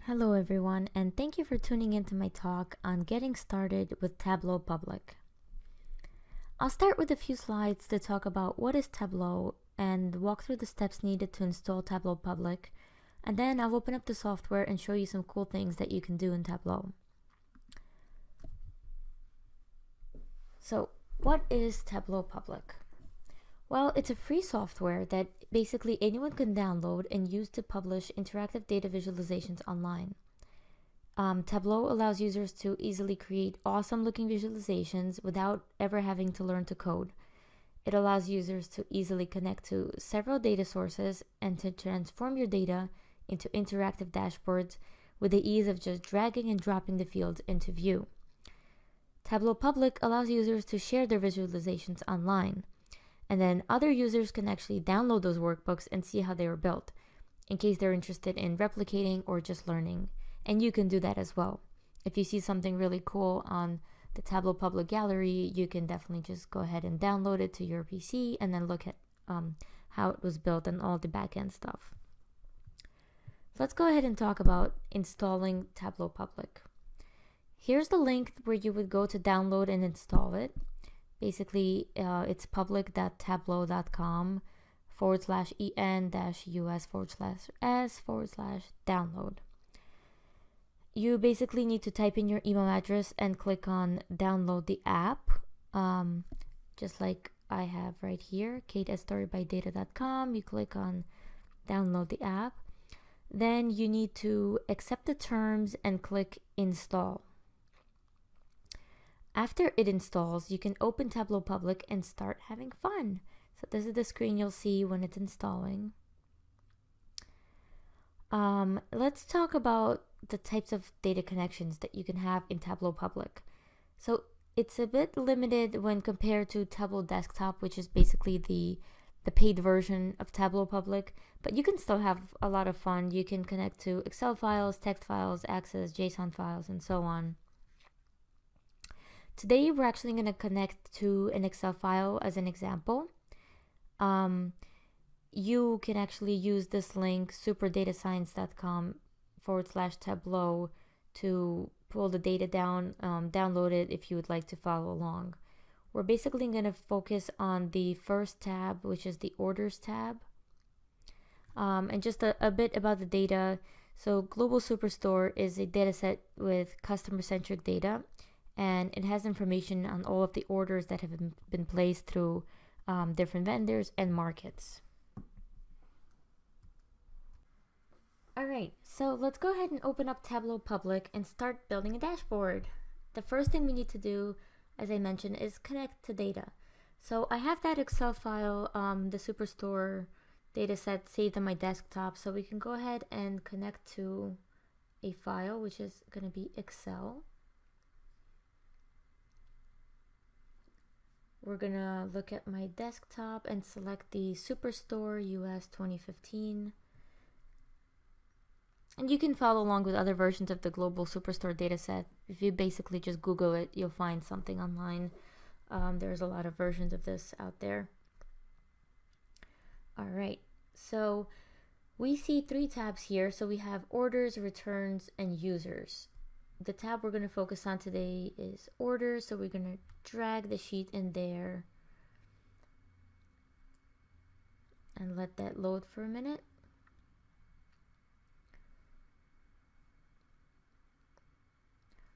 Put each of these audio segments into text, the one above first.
Hello everyone, and thank you for tuning into my talk on getting started with Tableau Public. I'll start with a few slides to talk about what is Tableau and walk through the steps needed to install Tableau Public, and then I'll open up the software and show you some cool things that you can do in Tableau. So, what is Tableau Public? Well, it's a free software that basically anyone can download and use to publish interactive data visualizations online. Tableau allows users to easily create awesome looking visualizations without ever having to learn to code. It allows users to easily connect to several data sources and to transform your data into interactive dashboards with the ease of just dragging and dropping the fields into view. Tableau Public allows users to share their visualizations online, and then other users can actually download those workbooks and see how they were built, in case they're interested in replicating or just learning. And you can do that as well. If you see something really cool on the Tableau Public gallery, you can definitely just go ahead and download it to your PC and then look at how it was built and all the backend stuff. So let's go ahead and talk about installing Tableau Public. Here's the link where you would go to download and install it. Basically, it's public.tableau.com/en-us/s/download. You basically need to type in your email address and click on download the app, just like I have right here, kate@storybydata.com. You click on download the app. Then you need to accept the terms and click install. After it installs, you can open Tableau Public and start having fun. So this is the screen you'll see when it's installing. Let's talk about the types of data connections that you can have in Tableau Public. So it's a bit limited when compared to Tableau Desktop, which is basically the paid version of Tableau Public, but you can still have a lot of fun. You can connect to Excel files, text files, Access, JSON files, and so on. Today, we're actually going to connect to an Excel file as an example. You can actually use this link, superdatascience.com/Tableau, to pull the data down, download it if you would like to follow along. We're basically going to focus on the first tab, which is the Orders tab. And just a bit about the data. So Global Superstore is a data set with customer-centric data, and it has information on all of the orders that have been placed through different vendors and markets. Alright, so let's go ahead and open up Tableau Public and start building a dashboard. The first thing we need to do, as I mentioned, is connect to data. So I have that Excel file, the Superstore dataset saved on my desktop, so we can go ahead and connect to a file, which is going to be Excel. We're going to look at my desktop and select the Superstore US 2015. And you can follow along with other versions of the Global Superstore dataset. If you basically just Google it, you'll find something online. There's a lot of versions of this out there. All right, so we see three tabs here. So we have orders, returns, and users. The tab we're going to focus on today is orders. So we're going to drag the sheet in there and let that load for a minute.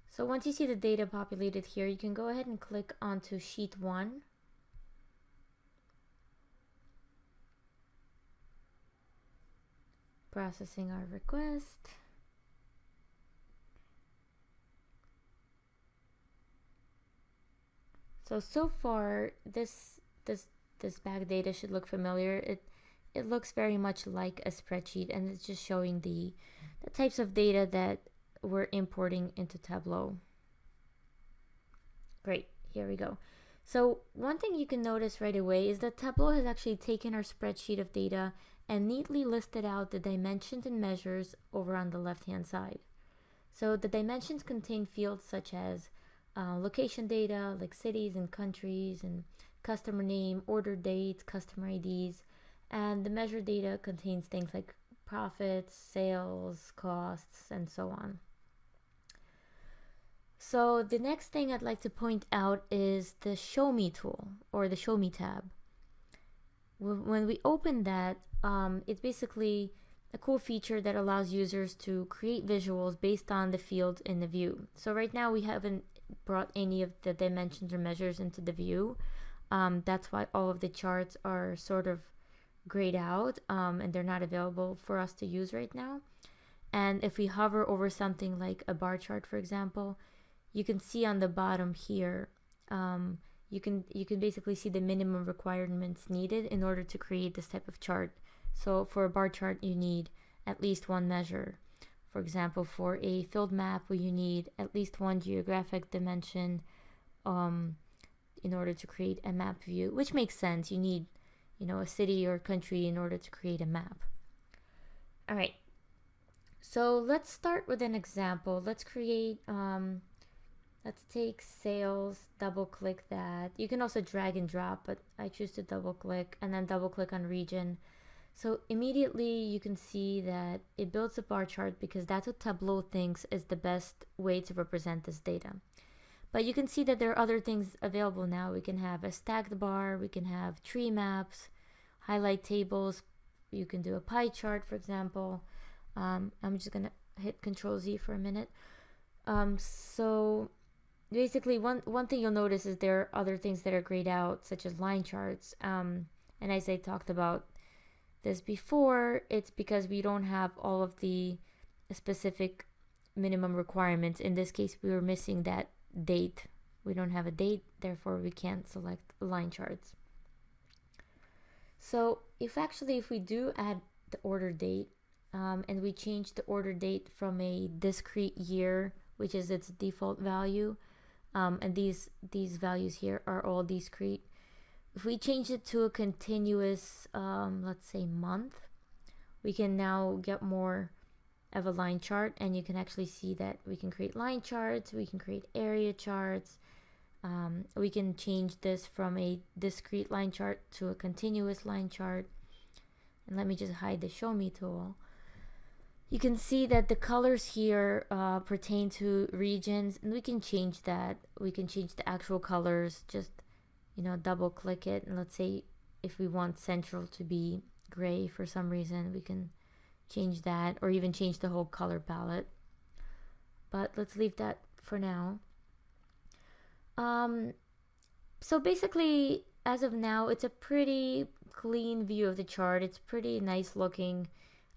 So once you see the data populated here, you can go ahead and click onto sheet 1. Processing our request. So far this back data should look familiar. It looks very much like a spreadsheet, and it's just showing the types of data that we're importing into Tableau. Great, here we go. So one thing you can notice right away is that Tableau has actually taken our spreadsheet of data and neatly listed out the dimensions and measures over on the left-hand side. So the dimensions contain fields such as location data, like cities and countries, and customer name, order dates, customer IDs, and the measure data contains things like profits, sales, costs, and so on. So the next thing I'd like to point out is the Show Me tool, or the Show Me tab. When we open that, it's basically a cool feature that allows users to create visuals based on the fields in the view. So right now we haven't brought any of the dimensions or measures into the view. That's why all of the charts are sort of grayed out, and they're not available for us to use right now. And if we hover over something like a bar chart, for example, you can see on the bottom here, you can basically see the minimum requirements needed in order to create this type of chart. So for a bar chart, you need at least one measure. For example, for a field map, you need at least one geographic dimension in order to create a map view, which makes sense. You need, a city or country in order to create a map. All right. So let's start with an example. Let's create, let's take sales, double click that. You can also drag and drop, but I choose to double click and then double click on region. So immediately you can see that it builds a bar chart because that's what Tableau thinks is the best way to represent this data. But you can see that there are other things available now. We can have a stacked bar, we can have tree maps, highlight tables, you can do a pie chart, for example. I'm just gonna hit Control Z for a minute. So basically one thing you'll notice is there are other things that are grayed out, such as line charts. And as I talked about this before, it's because we don't have all of the specific minimum requirements. In this case, we were missing that date. We don't have a date, therefore we can't select line charts. So if we do add the order date, and we change the order date from a discrete year, which is its default value, and these values here are all discrete. If we change it to a continuous, let's say month, we can now get more of a line chart, and you can actually see that we can create line charts, we can create area charts, we can change this from a discrete line chart to a continuous line chart. And let me just hide the Show Me tool. You can see that the colors here pertain to regions, and we can change that. We can change the actual colors, just double click it, and let's say if we want central to be gray for some reason, we can change that, or even change the whole color palette. But let's leave that for now. So basically, as of now, it's a pretty clean view of the chart. It's pretty nice looking,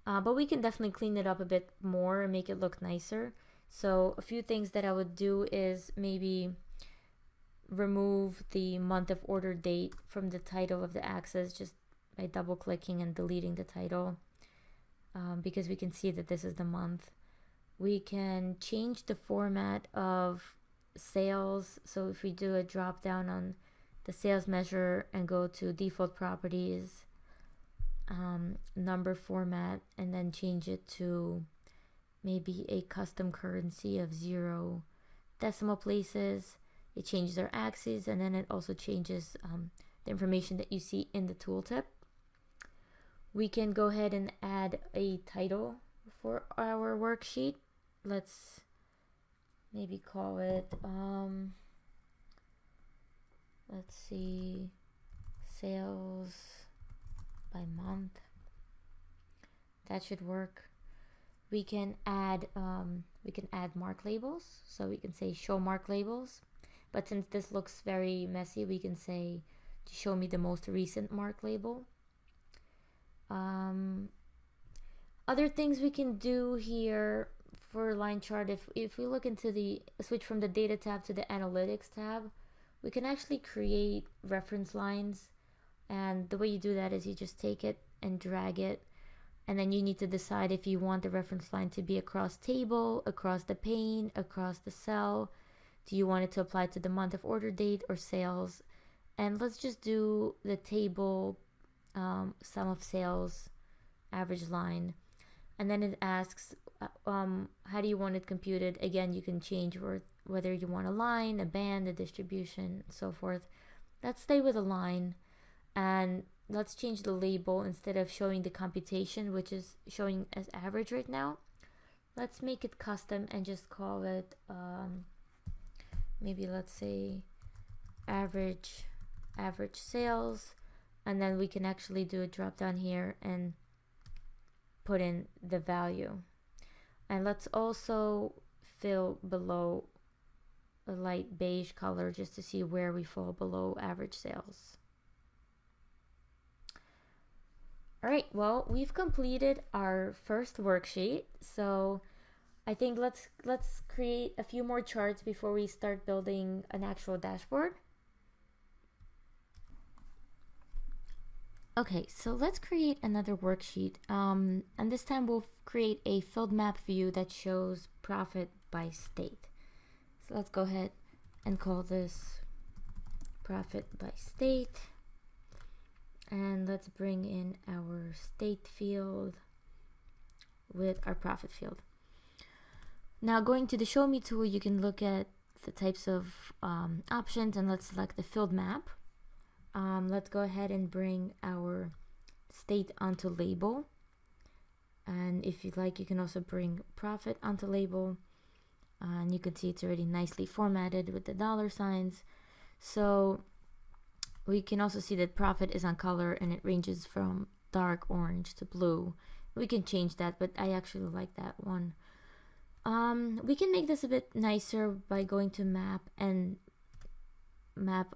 but we can definitely clean it up a bit more and make it look nicer. So a few things that I would do is maybe remove the month of order date from the title of the axis just by double clicking and deleting the title, because we can see that this is the month. We can change the format of sales. So if we do a drop down on the sales measure and go to default properties, number format, and then change it to maybe a custom currency of 0 decimal places, it changes our axes, and then it also changes the information that you see in the tooltip. We can go ahead and add a title for our worksheet. Let's maybe call it, let's see, sales by month. That should work. We can add mark labels. So we can say show mark labels. But since this looks very messy, we can say to show me the most recent mark label. Other things we can do here for line chart, if we look into switch from the data tab to the analytics tab, we can actually create reference lines. And the way you do that is you just take it and drag it, and then you need to decide if you want the reference line to be across table, across the pane, across the cell. Do you want it to apply to the month of order date or sales? And let's just do the table sum of sales average line, and then it asks how do you want it computed. Again, you can change whether you want a line, a band, a distribution, and so forth. Let's stay with a line, and let's change the label. Instead of showing the computation, which is showing as average right now, let's make it custom and just call it maybe let's say average sales, and then we can actually do a drop down here and put in the value. And let's also fill below a light beige color just to see where we fall below average sales. All right, well, we've completed our first worksheet. So I think let's create a few more charts before we start building an actual dashboard. Okay, so let's create another worksheet. And this time we'll create a filled map view that shows profit by state. So let's go ahead and call this profit by state. And let's bring in our state field with our profit field. Now going to the show me tool, you can look at the types of options, and let's select the filled map. Let's go ahead and bring our state onto label. And if you'd like, you can also bring profit onto label. And you can see it's already nicely formatted with the dollar signs. So we can also see that profit is on color and it ranges from dark orange to blue. We can change that, but I actually like that one. We can make this a bit nicer by going to map and map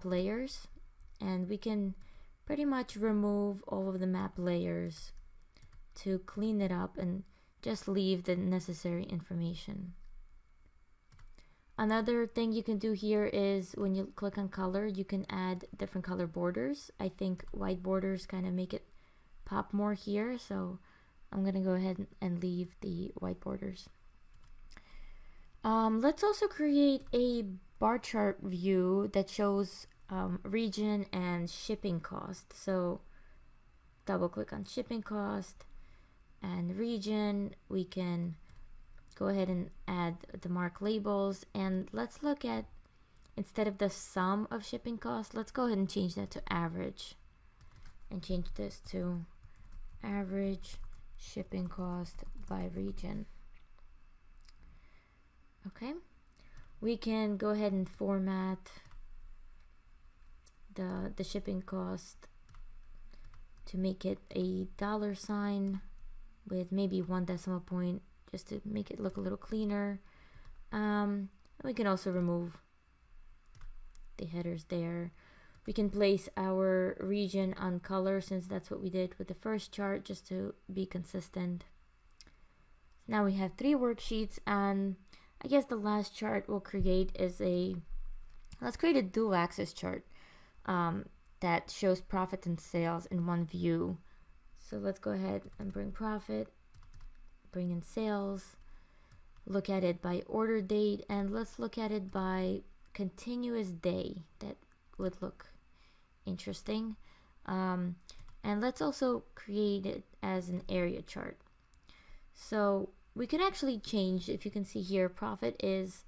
layers, and we can pretty much remove all of the map layers to clean it up and just leave the necessary information. Another thing you can do here is when you click on color, you can add different color borders. I think white borders kind of make it pop more here, so I'm gonna go ahead and leave the white borders. Let's also create a bar chart view that shows region and shipping cost. So double click on shipping cost and region. We can go ahead and add the mark labels, and let's look at, instead of the sum of shipping costs, let's go ahead and change that to average, and change this to average shipping cost by region. Okay, we can go ahead and format the shipping cost to make it a dollar sign with maybe 1 decimal point, just to make it look a little cleaner. We can also remove the headers there. We can place our region on color, since that's what we did with the first chart, just to be consistent. Now we have 3 worksheets, and I guess the last chart we'll create is let's create a dual axis chart that shows profit and sales in one view. So let's go ahead and bring profit, bring in sales, look at it by order date, and let's look at it by continuous day. That would look interesting. And let's also create it as an area chart. So we can actually change, if you can see here, profit is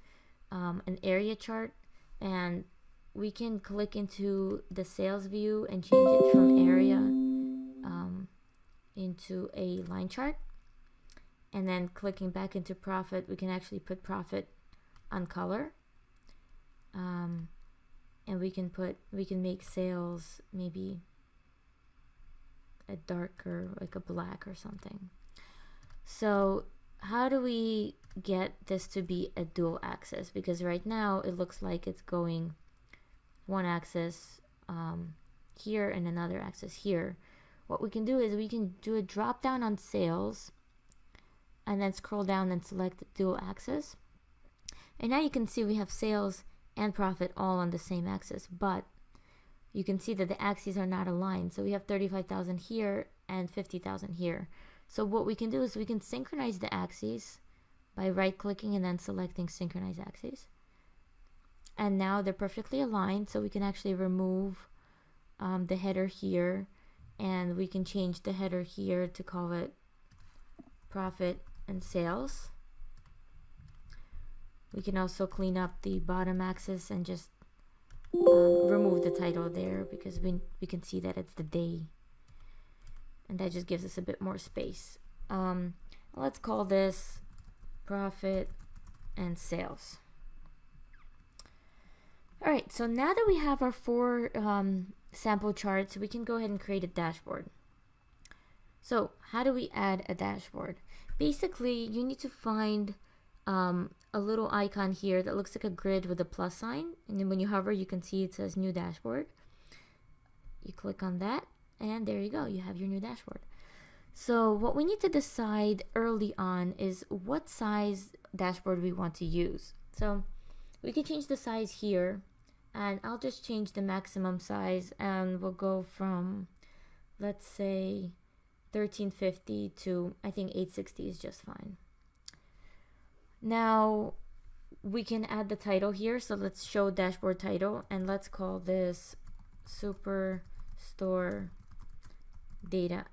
an area chart, and we can click into the sales view and change it from area into a line chart. And then clicking back into profit, we can actually put profit on color. And we can make sales maybe a darker, like a black or something. So how do we get this to be a dual axis? Because right now it looks like it's going one axis here and another axis here. What we can do is we can do a drop down on sales and then scroll down and select dual axis. And now you can see we have sales and profit all on the same axis, but you can see that the axes are not aligned. So we have 35,000 here and 50,000 here. So what we can do is we can synchronize the axes by right clicking and then selecting synchronize axes. And now they're perfectly aligned, so we can actually remove the header here, and we can change the header here to call it profit and sales. We can also clean up the bottom axis and just remove the title there because we can see that it's the day, and that just gives us a bit more space. Let's call this profit and sales. All right, so now that we have our 4 sample charts, we can go ahead and create a dashboard. So how do we add a dashboard? Basically, you need to find a little icon here that looks like a grid with a plus sign, and then when you hover, you can see it says new dashboard. You click on that, and there you go, you have your new dashboard. So what we need to decide early on is what size dashboard we want to use. So we can change the size here, and I'll just change the maximum size, and we'll go from, let's say, 1350 to, I think 860 is just fine. Now we can add the title here, so let's show dashboard title, and let's call this Superstore Data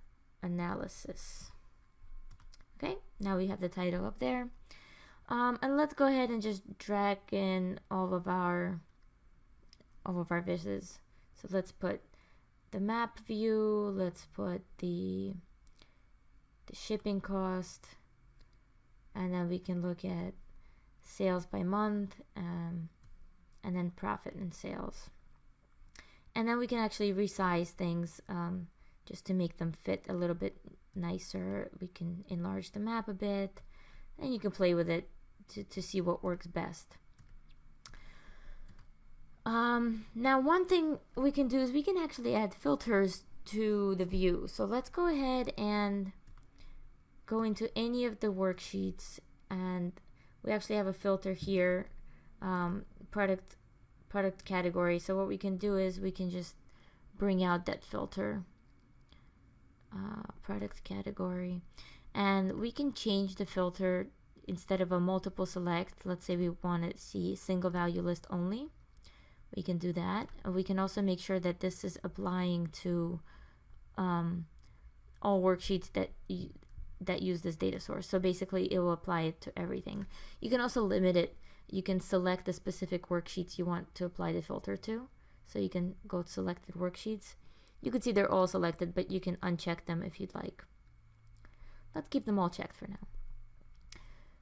Analysis. Okay, now we have the title up there, and let's go ahead and just drag in all of our vises. So let's put the map view, let's put the shipping cost, and then we can look at sales by month, and then profit and sales. And then we can actually resize things just to make them fit a little bit nicer. We can enlarge the map a bit, and you can play with it to see what works best. Now one thing we can do is we can actually add filters to the view. So let's go ahead and go into any of the worksheets, and we actually have a filter here, product category. So what we can do is we can just bring out that filter, product category, and we can change the filter. Instead of a multiple select, let's say we want to see single value list only, we can do that. And we can also make sure that this is applying to all worksheets that use this data source. So basically it will apply it to everything. You can also limit it. You can select the specific worksheets you want to apply the filter to. So you can go to selected worksheets. You can see they're all selected, but you can uncheck them if you'd like. Let's keep them all checked for now.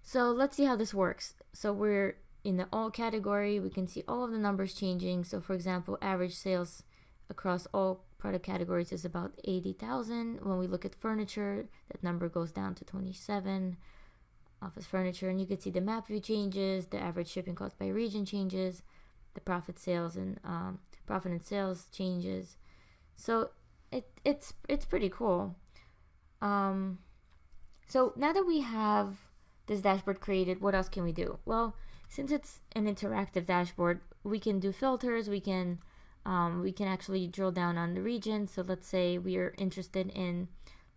So let's see how this works. So we're in the all category. We can see all of the numbers changing. So for example, average sales across all product categories is about 80,000. When we look at furniture, that number goes down to 27. Office furniture, and you can see the map view changes, the average shipping cost by region changes, the profit and sales changes. So it's pretty cool. So now that we have this dashboard created, what else can we do? Well, since it's an interactive dashboard, we can do filters. We can actually drill down on the region. So let's say we are interested in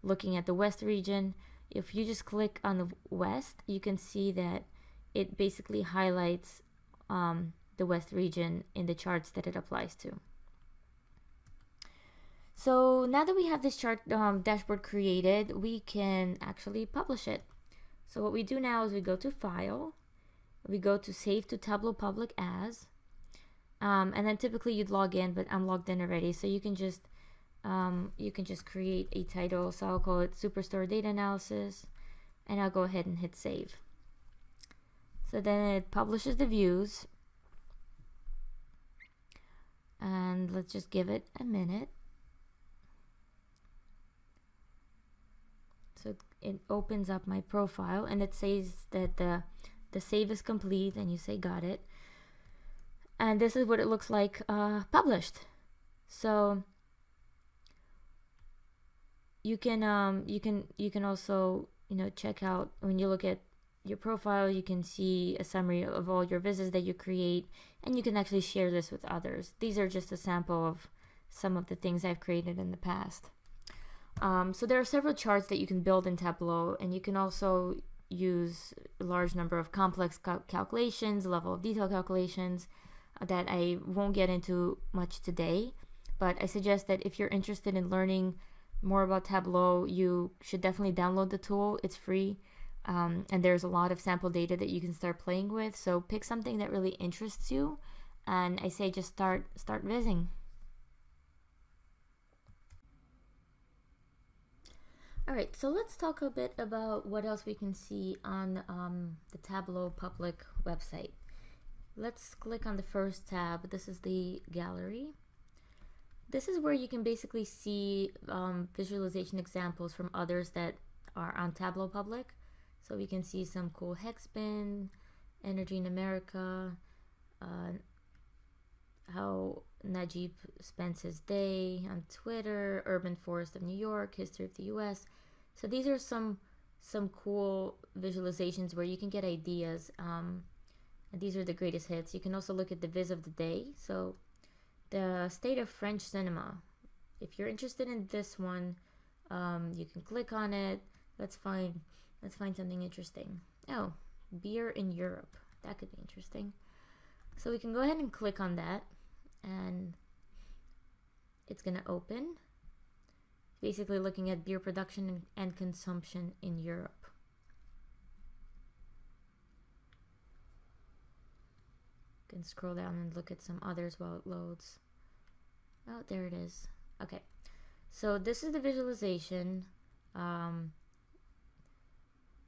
looking at the West region. If you just click on the West, you can see that it basically highlights the West region in the charts that it applies to. So now that we have this chart dashboard created, we can actually publish it. So what we do now is we go to File, we go to Save to Tableau Public As, and then typically you'd log in, but I'm logged in already, so you can just create a title. So I'll call it Superstore Data Analysis, and I'll go ahead and hit Save. So then it publishes the views, and let's just give it a minute. So it opens up my profile, and it says that the save is complete, and you say got it. And this is what it looks like published. So you can also check out, when you look at your profile, you can see a summary of all your visits that you create, and you can actually share this with others. These are just a sample of some of the things I've created in the past. So there are several charts that you can build in Tableau, and you can also use a large number of complex calculations, level of detail calculations that I won't get into much today. But I suggest that if you're interested in learning more about Tableau, you should definitely download the tool. It's free, and there's a lot of sample data that you can start playing with. So pick something that really interests you and I say just start visiting. All right, so let's talk a bit about what else we can see on the Tableau Public website. Let's click on the first tab. This is the gallery. This is where you can basically see visualization examples from others that are on Tableau Public. So we can see some cool hex bin, energy in America, how Najib spends his day on Twitter, urban forest of New York, history of the US. So these are some cool visualizations where you can get ideas. And these are the greatest hits. You can also look at the viz of the day. So the state of French cinema. If you're interested in this one, you can click on it. Let's find something interesting. Oh, beer in Europe. That could be interesting. So we can go ahead and click on that, and it's gonna open. Basically looking at beer production and consumption in Europe. You can scroll down and look at some others while it loads. Oh, there it is. Okay, so this is the visualization.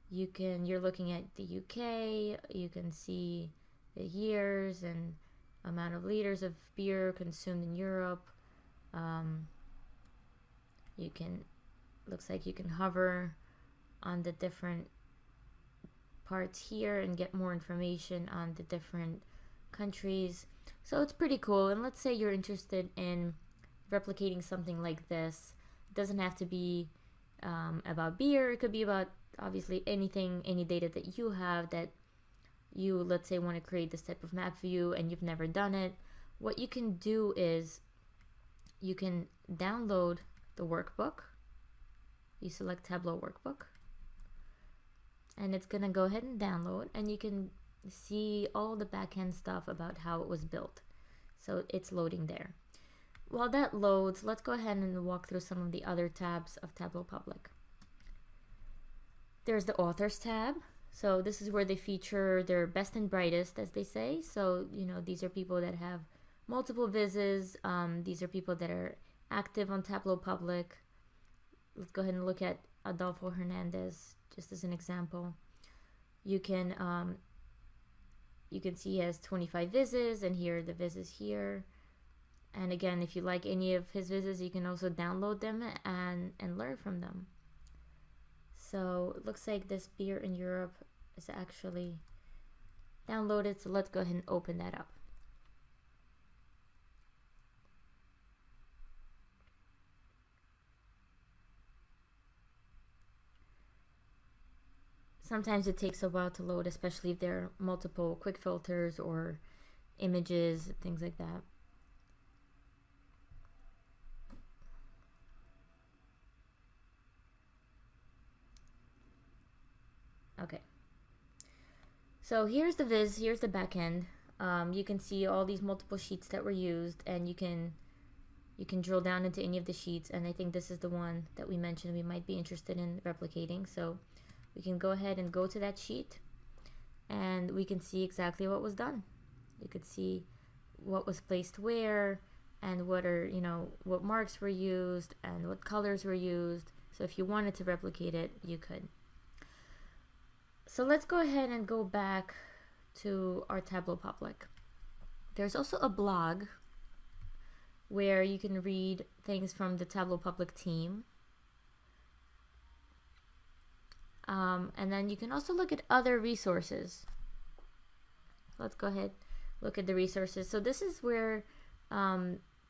You're looking at the UK. You can see the years and amount of liters of beer consumed in Europe. Looks like you can hover on the different parts here and get more information on the different countries. So it's pretty cool. And let's say you're interested in replicating something like this. It doesn't have to be about beer. It could be about obviously anything, any data that you have that you, let's say, want to create this type of map view and you've never done it. What you can do is you can download the workbook. You select Tableau workbook, and it's gonna go ahead and download, and you can see all the backend stuff about how it was built. So it's loading there. While that loads, let's go ahead and walk through some of the other tabs of Tableau Public. There's the authors tab. So this is where they feature their best and brightest, as they say. So, these are people that have multiple vises. These are people that are active on Tableau Public. Let's go ahead and look at Adolfo Hernandez, just as an example. You can see he has 25 vises, and here are the vises here. And again, if you like any of his vises, you can also download them and learn from them. So it looks like this beer in Europe is actually downloaded. So let's go ahead and open that up. Sometimes it takes a while to load, especially if there are multiple quick filters or images, things like that. Okay. So here's the viz, here's the backend. You can see all these multiple sheets that were used, and you can drill down into any of the sheets, and I think this is the one that we mentioned we might be interested in replicating. So we can go ahead and go to that sheet, and we can see exactly what was done. You could see what was placed where, and what marks were used, and what colors were used. So if you wanted to replicate it, you could. So let's go ahead and go back to our Tableau Public. There's also a blog where you can read things from the Tableau Public team. And then you can also look at other resources. Let's go ahead, look at the resources. So this is where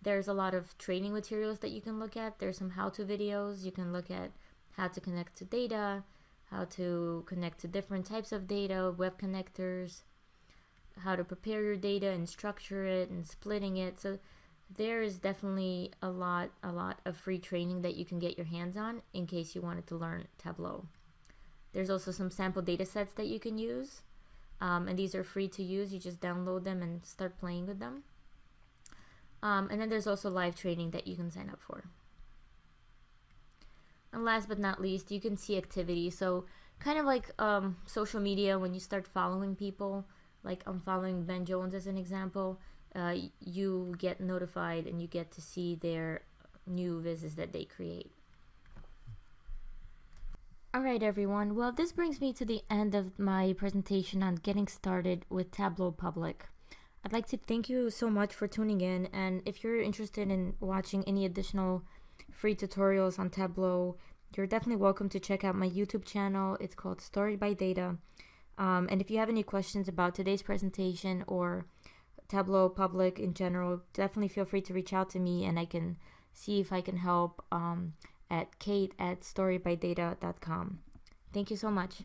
there's a lot of training materials that you can look at. There's some how-to videos. You can look at how to connect to data, how to connect to different types of data, web connectors, how to prepare your data and structure it and splitting it. So there is definitely a lot of free training that you can get your hands on in case you wanted to learn Tableau. There's also some sample data sets that you can use, and these are free to use. You just download them and start playing with them. And then there's also live training that you can sign up for. And last but not least, you can see activity. So kind of like social media, when you start following people, like I'm following Ben Jones as an example, you get notified and you get to see their new vizzes that they create. Alright everyone, well this brings me to the end of my presentation on getting started with Tableau Public. I'd like to thank you so much for tuning in, and if you're interested in watching any additional free tutorials on Tableau, you're definitely welcome to check out my YouTube channel. It's called Story by Data. And if you have any questions about today's presentation or Tableau Public in general, definitely feel free to reach out to me and I can see if I can help at kate@storybydata.com. Thank you so much.